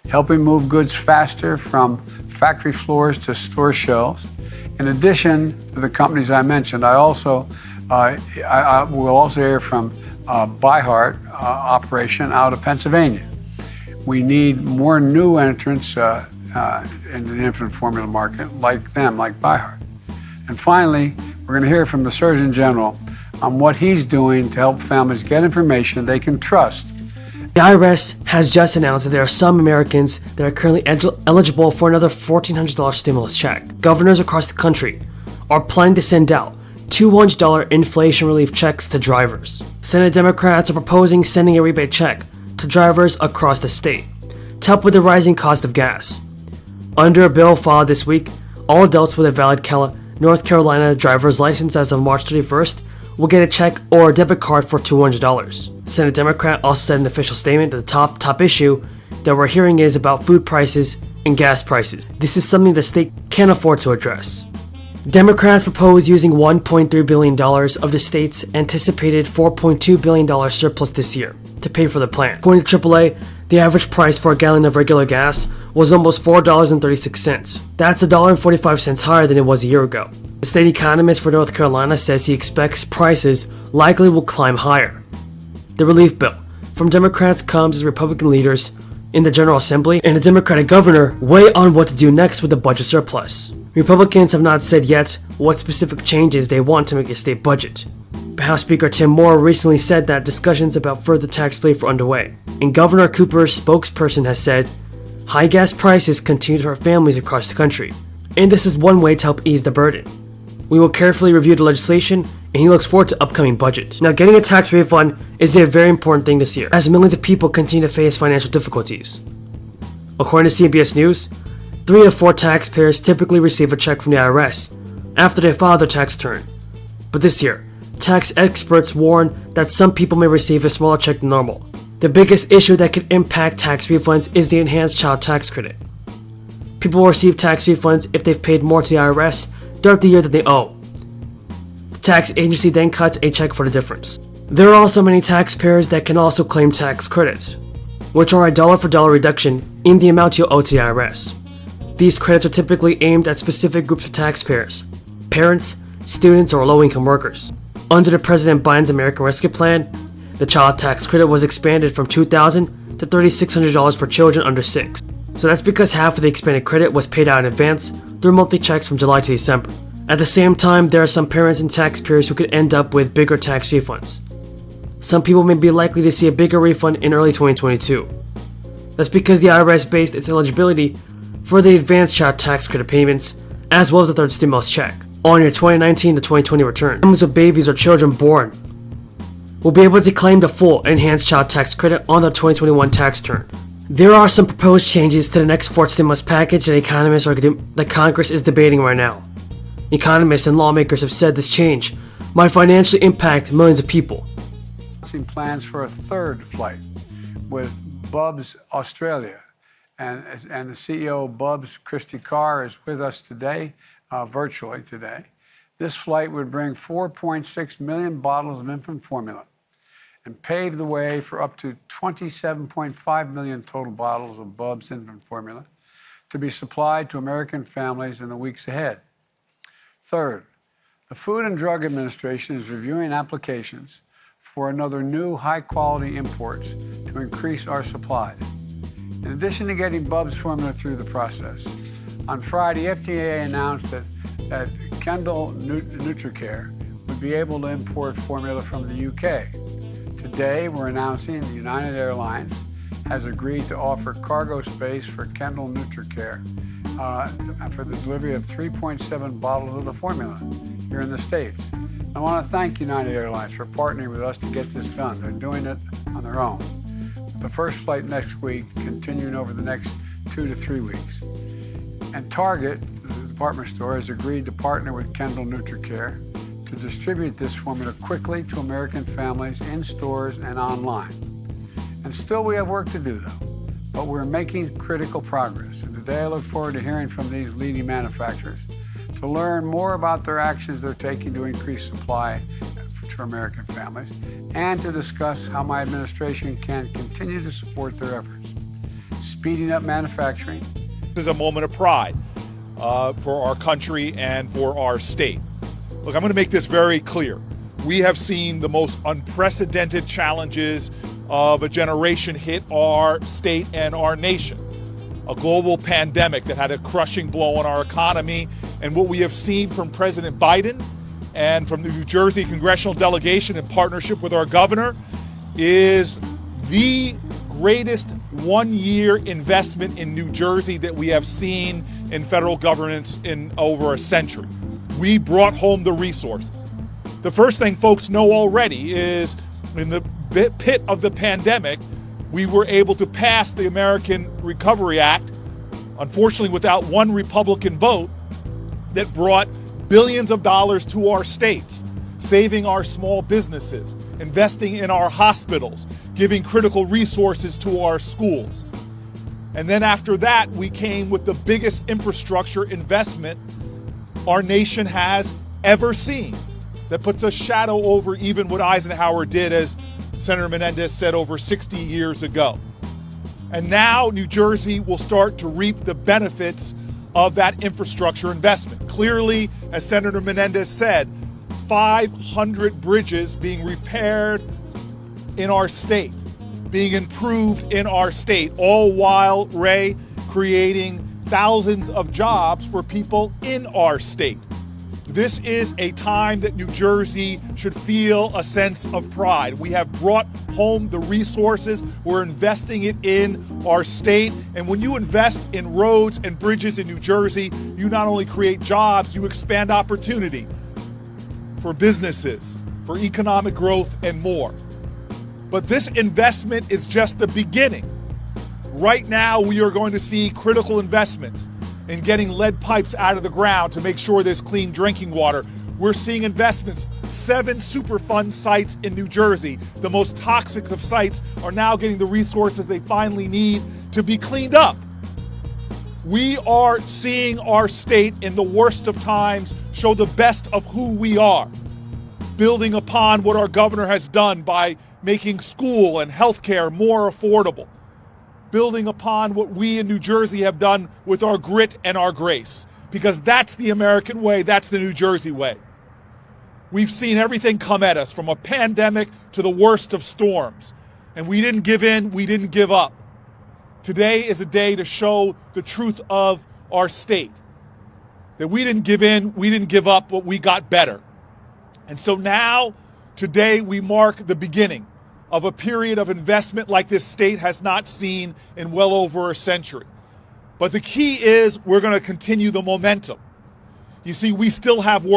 helping move goods faster from factory floors to store shelves. In addition to the companies I mentioned, I will also hear from ByHeart operation out of Pennsylvania. We need more new entrants in the infant formula market like ByHeart. And finally, we're going to hear from the Surgeon General on what he's doing to help families get information they can trust. The IRS has just announced that there are some Americans that are currently eligible for another $1,400 stimulus check. Governors across the country are planning to send out $200 inflation relief checks to drivers. Senate Democrats are proposing sending a rebate check to drivers across the state to help with the rising cost of gas. Under a bill filed this week, all adults with a valid North Carolina driver's license as of March 31st will get a check or a debit card for $200. Senate Democrat also said in an official statement that the top issue that we're hearing is about food prices and gas prices. This is something the state can't afford to address. Democrats propose using $1.3 billion of the state's anticipated $4.2 billion surplus this year to pay for the plan. According to AAA, the average price for a gallon of regular gas was almost $4.36. That's $1.45 higher than it was a year ago. The state economist for North Carolina says he expects prices likely will climb higher. The relief bill from Democrats comes as Republican leaders in the General Assembly and the Democratic governor weigh on what to do next with the budget surplus. Republicans have not said yet what specific changes they want to make the state budget. House Speaker Tim Moore recently said that discussions about further tax relief are underway, and Governor Cooper's spokesperson has said high gas prices continue to hurt families across the country, and this is one way to help ease the burden. We will carefully review the legislation, and he looks forward to upcoming budget. Now, getting a tax refund is a very important thing this year, as millions of people continue to face financial difficulties. According to CBS News, 3 of 4 taxpayers typically receive a check from the IRS after they file their tax return. But this year, tax experts warn that some people may receive a smaller check than normal. The biggest issue that could impact tax refunds is the enhanced child tax credit. People will receive tax refunds if they've paid more to the IRS throughout the year that they owe. The tax agency then cuts a check for the difference. There are also many taxpayers that can also claim tax credits, which are a dollar-for-dollar reduction in the amount you owe to the IRS. These credits are typically aimed at specific groups of taxpayers: parents, students, or low-income workers. Under the President Biden's American Rescue Plan, the child tax credit was expanded from $2,000 to $3,600 for children under 6. So that's because half of the expanded credit was paid out in advance through monthly checks from July to December. At the same time, there are some parents and taxpayers who could end up with bigger tax refunds. Some people may be likely to see a bigger refund in early 2022. That's because the IRS based its eligibility for the advanced child tax credit payments, as well as the third stimulus check, on your 2019 to 2020 return. Families with babies or children born will be able to claim the full enhanced child tax credit on their 2021 tax return. There are some proposed changes to the next fourth stimulus package that Congress is debating right now. Economists and lawmakers have said this change might financially impact millions of people. Plans for a third flight with Bubs Australia, and the CEO of Bubs, Christy Carr, is with us today, virtually today. This flight would bring 4.6 million bottles of infant formula and pave the way for up to 27.5 million total bottles of Bubs infant formula to be supplied to American families in the weeks ahead. Third, the Food and Drug Administration is reviewing applications for another new high-quality imports to increase our supplies. In addition to getting Bubs formula through the process, on Friday, FDA announced that Kendall NutriCare would be able to import formula from the UK. Today, we're announcing the United Airlines has agreed to offer cargo space for Kendall NutriCare for the delivery of 3.7 bottles of the formula here in the States. I want to thank United Airlines for partnering with us to get this done. They're doing it on their own. The first flight next week, continuing over the next 2 to 3 weeks. And Target, the department store, has agreed to partner with Kendall NutriCare to distribute this formula quickly to American families in stores and online. And still we have work to do, though, but we're making critical progress. And today I look forward to hearing from these leading manufacturers to learn more about their actions they're taking to increase supply to American families, and to discuss how my administration can continue to support their efforts. speeding up manufacturing. This is a moment of pride for our country and for our state. Look, I'm going to make this very clear. We have seen the most unprecedented challenges of a generation hit our state and our nation. A global pandemic that had a crushing blow on our economy, and what we have seen from President Biden and from the New Jersey congressional delegation in partnership with our governor is the greatest one-year investment in New Jersey that we have seen in federal governance in over a century. We brought home the resources. The first thing folks know already is in the pit of the pandemic, we were able to pass the American Recovery Act, unfortunately without one Republican vote, that brought billions of dollars to our states, saving our small businesses, investing in our hospitals, giving critical resources to our schools. And then after that, we came with the biggest infrastructure investment our nation has ever seen, that puts a shadow over even what Eisenhower did, as Senator Menendez said, over 60 years ago. And now New Jersey will start to reap the benefits of that infrastructure investment. Clearly, as Senator Menendez said, 500 bridges being repaired in our state, being improved in our state, all while, Ray, creating thousands of jobs for people in our state. This is a time that New Jersey should feel a sense of pride. We have brought home the resources. We're investing it in our state. And when you invest in roads and bridges in New Jersey, you not only create jobs, you expand opportunity for businesses, for economic growth, and more. But this investment is just the beginning. Right now, we are going to see critical investments in getting lead pipes out of the ground to make sure there's clean drinking water. We're seeing investments. 7 Superfund sites in New Jersey, the most toxic of sites, are now getting the resources they finally need to be cleaned up. We are seeing our state in the worst of times show the best of who we are, building upon what our governor has done by making school and healthcare more affordable, building upon what we in New Jersey have done with our grit and our grace, because that's the American way, that's the New Jersey way. We've seen everything come at us, from a pandemic to the worst of storms, and we didn't give in, we didn't give up. Today is a day to show the truth of our state, that we didn't give in, we didn't give up, but we got better. And so now, today, we mark the beginning of a period of investment like this state has not seen in well over a century. But the key is we're going to continue the momentum. You see, we still have work.